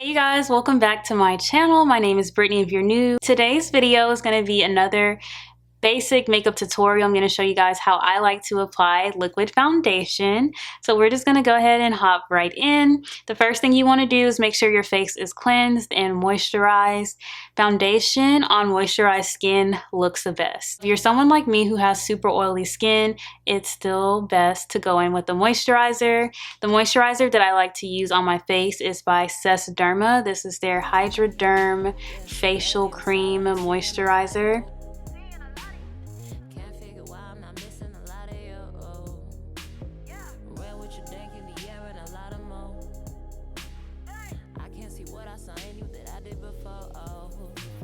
Hey you guys, welcome back to my channel. My name is Brittany if you're new. Today's video is going to be another basic makeup tutorial. I'm going to show you guys how I like to apply liquid foundation. So we're just going to go ahead and hop right in. The first thing you want to do is make sure your face is cleansed and moisturized. Foundation on moisturized skin looks the best. If you're someone like me who has super oily skin, it's still best to go in with the moisturizer. The moisturizer that I like to use on my face is by Sesderma. This is their Hidraderm facial cream moisturizer.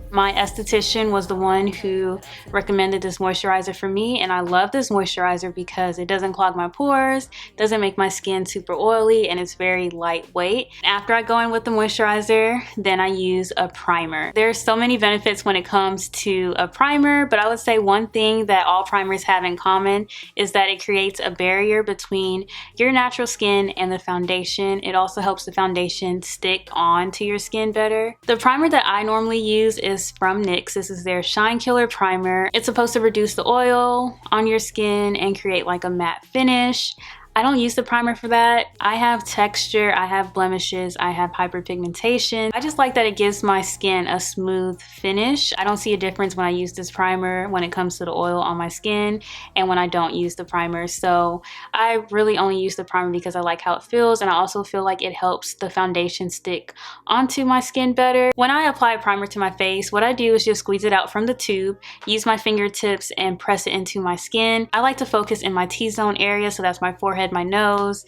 My esthetician was the one who recommended this moisturizer for me, and I love this moisturizer because it doesn't clog my pores, doesn't make my skin super oily, and it's very lightweight. After I go in with the moisturizer, then I use a primer. There's so many benefits when it comes to a primer, but I would say one thing that all primers have in common is that it creates a barrier between your natural skin and the foundation. It also helps the foundation stick on to your skin better. The primer that I normally use is from NYX. This is their Shine Killer Primer. It's supposed to reduce the oil on your skin and create like a matte finish. I don't use the primer for that. I have texture, I have blemishes, I have hyperpigmentation. I just like that it gives my skin a smooth finish. I don't see a difference when I use this primer when it comes to the oil on my skin and when I don't use the primer. So I really only use the primer because I like how it feels, and I also feel like it helps the foundation stick onto my skin better. When I apply primer to my face, what I do is just squeeze it out from the tube, use my fingertips and press it into my skin. I like to focus in my T-zone area, so that's my forehead, my nose,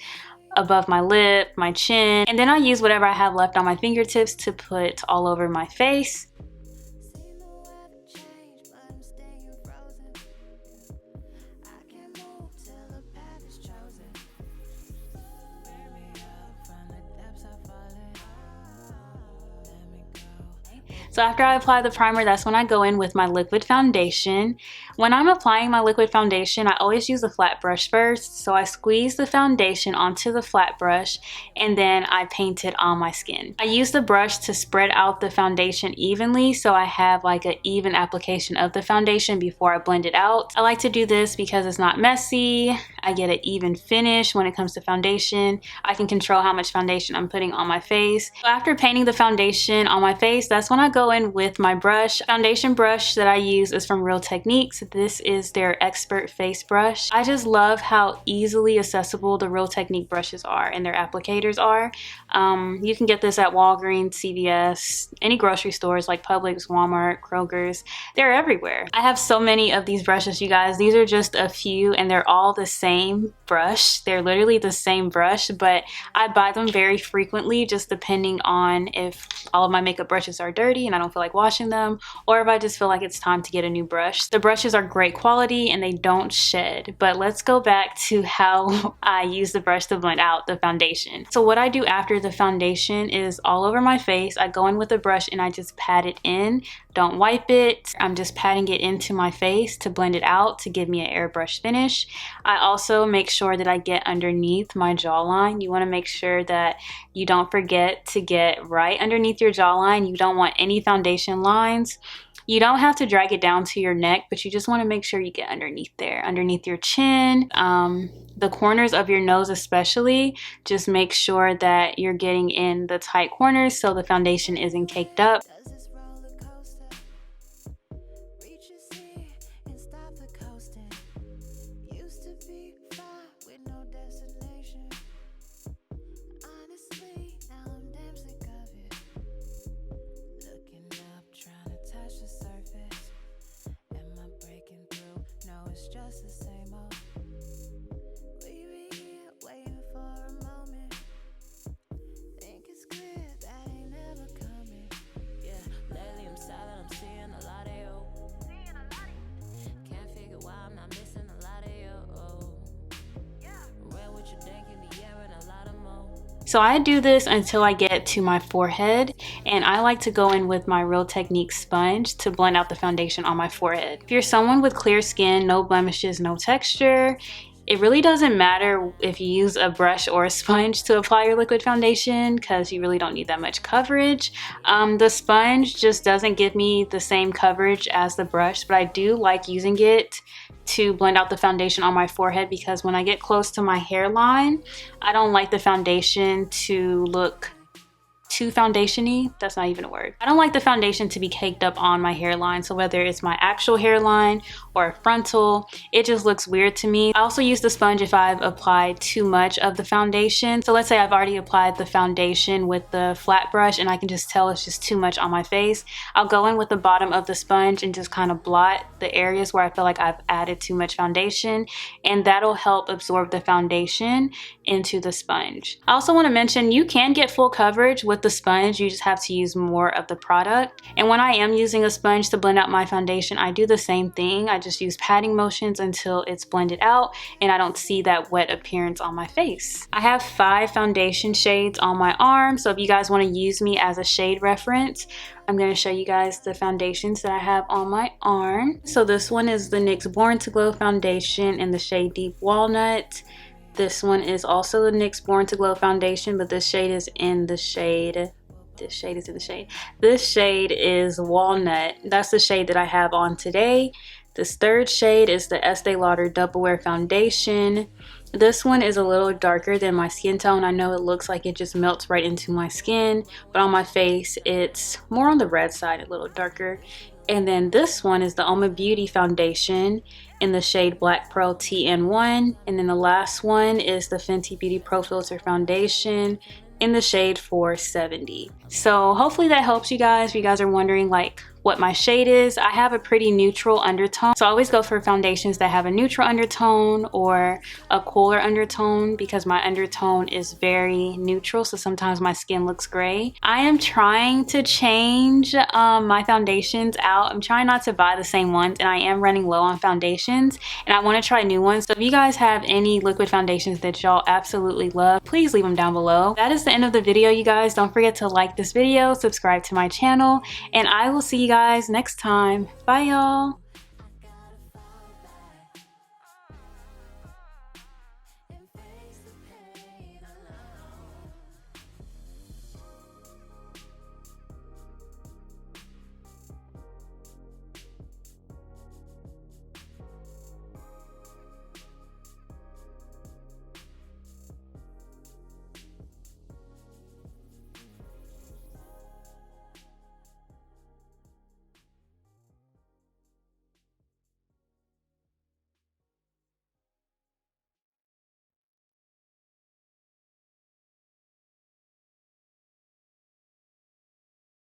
above my lip, my chin, and then I use whatever I have left on my fingertips to put all over my face. So after I apply the primer, that's when I go in with my liquid foundation. When I'm applying my liquid foundation, I always use a flat brush first. So I squeeze the foundation onto the flat brush and then I paint it on my skin. I use the brush to spread out the foundation evenly so I have like an even application of the foundation before I blend it out. I like to do this because it's not messy. I get an even finish when it comes to foundation. I can control how much foundation I'm putting on my face. So after painting the foundation on my face, that's when I go in with my brush. Foundation brush that I use is from Real Techniques. This is their Expert Face Brush. I just love how easily accessible the Real Technique brushes are and their applicators are. You can get this at Walgreens, CVS, any grocery stores like Publix, Walmart, Kroger's. They're everywhere. I have so many of these brushes, you guys. These are just a few and they're all the same brush. They're literally the same brush, but I buy them very frequently just depending on if all of my makeup brushes are dirty and I don't feel like washing them, or if I just feel like it's time to get a new brush. The brushes are great quality and they don't shed. But let's go back to how I use the brush to blend out the foundation. So what I do after the foundation is all over my face. I go in with a brush and I just pat it in. Don't wipe it. I'm just patting it into my face to blend it out to give me an airbrush finish. I also make sure that I get underneath my jawline. You want to make sure that you don't forget to get right underneath your jawline. You don't want any foundation lines. You don't have to drag it down to your neck, but you just want to make sure you get underneath there, underneath your chin, the corners of your nose especially. Just make sure that you're getting in the tight corners so the foundation isn't caked up. So I do this until I get to my forehead, and I like to go in with my Real Technique sponge to blend out the foundation on my forehead. If you're someone with clear skin, no blemishes, no texture, It really doesn't matter if you use a brush or a sponge to apply your liquid foundation because you really don't need that much coverage. The sponge just doesn't give me the same coverage as the brush, but I do like using it to blend out the foundation on my forehead because when I get close to my hairline, I don't like the foundation to look too foundation-y. That's not even a word. I don't like the foundation to be caked up on my hairline, so whether it's my actual hairline or frontal, it just looks weird to me. I also use the sponge if I've applied too much of the foundation. So let's say I've already applied the foundation with the flat brush and I can just tell it's just too much on my face. I'll go in with the bottom of the sponge and just kind of blot the areas where I feel like I've added too much foundation, and that'll help absorb the foundation into the sponge. I also want to mention you can get full coverage with the sponge, you just have to use more of the product. And when I am using a sponge to blend out my foundation, I do the same thing. I just use patting motions until it's blended out and I don't see that wet appearance on my face. I have 5 foundation shades on my arm, so if you guys want to use me as a shade reference, I'm going to show you guys the foundations that I have on my arm. So this one is the NYX Born to Glow foundation in the shade Deep Walnut. This one is also the NYX Born to Glow foundation, but this shade is in the shade. This shade is Walnut. That's the shade that I have on today. This third shade is the Estée Lauder Double Wear foundation. This one is a little darker than my skin tone. I know it looks like it just melts right into my skin, but on my face it's more on the red side, a little darker. And then this one is the Uoma Beauty foundation in the shade Black Pearl TN1. And then the last one is the Fenty Beauty Pro Filt'r foundation in the shade 470. So hopefully that helps you guys. If you guys are wondering like what my shade is, I have a pretty neutral undertone. So I always go for foundations that have a neutral undertone or a cooler undertone because my undertone is very neutral, so sometimes my skin looks gray. I am trying to change my foundations out. I'm trying not to buy the same ones, and I am running low on foundations and I want to try new ones. So if you guys have any liquid foundations that y'all absolutely love, please leave them down below. That is the end of the video, you guys. Don't forget to like this video, subscribe to my channel, and I will see you guys next time. Bye y'all.